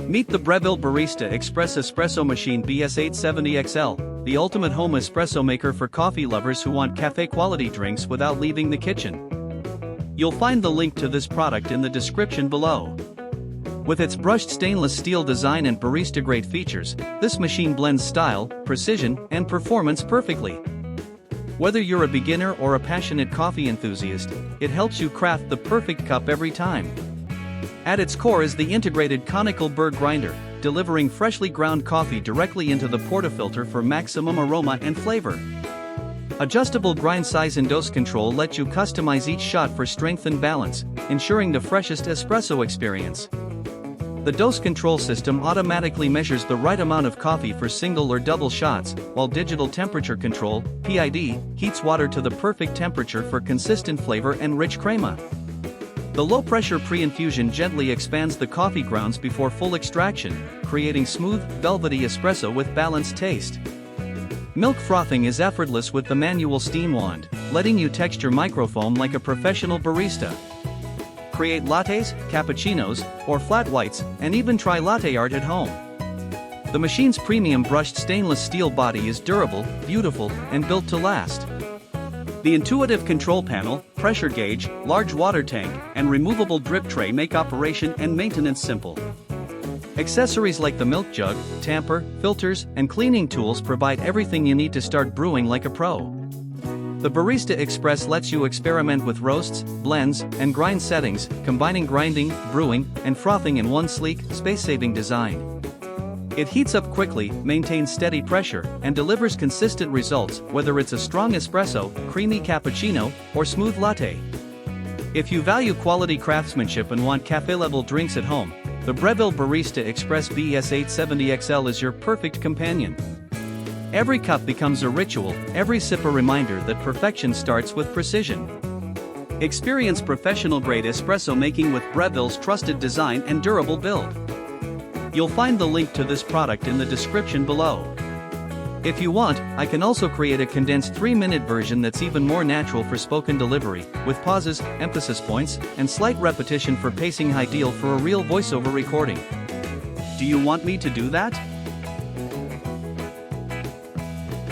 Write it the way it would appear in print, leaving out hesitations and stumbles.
Meet the Breville Barista Express Espresso Machine BES870XL, the ultimate home espresso maker for coffee lovers who want cafe-quality drinks without leaving the kitchen. You'll find the link to this product in the description below. With its brushed stainless steel design and barista-grade features, this machine blends style, precision, and performance perfectly. Whether you're a beginner or a passionate coffee enthusiast, it helps you craft the perfect cup every time. At its core is the integrated Conical burr grinder, delivering freshly ground coffee directly into the portafilter for maximum aroma and flavor. Adjustable grind size and dose control let you customize each shot for strength and balance, ensuring the freshest espresso experience. The dose control system automatically measures the right amount of coffee for single or double shots, while digital temperature control (PID) heats water to the perfect temperature for consistent flavor and rich crema. The low-pressure pre-infusion gently expands the coffee grounds before full extraction, creating smooth, velvety espresso with balanced taste. Milk frothing is effortless with the manual steam wand, letting you texture microfoam like a professional barista. Create lattes, cappuccinos, or flat whites, and even try latte art at home. The machine's premium brushed stainless steel body is durable, beautiful, and built to last. The intuitive control panel, pressure gauge, large water tank, and removable drip tray make operation and maintenance simple. Accessories like the milk jug, tamper, filters, and cleaning tools provide everything you need to start brewing like a pro. The Barista Express lets you experiment with roasts, blends, and grind settings, combining grinding, brewing, and frothing in one sleek, space-saving design. It heats up quickly, maintains steady pressure, and delivers consistent results whether it's a strong espresso, creamy cappuccino, or smooth latte. If you value quality craftsmanship and want cafe-level drinks at home, the Breville Barista Express BES870XL is your perfect companion. Every cup becomes a ritual, every sip a reminder that perfection starts with precision. Experience professional-grade espresso making with Breville's trusted design and durable build. You'll find the link to this product in the description below. If you want, I can also create a condensed 3-minute version that's even more natural for spoken delivery, with pauses, emphasis points, and slight repetition for pacing, ideal for a real voiceover recording. Do you want me to do that?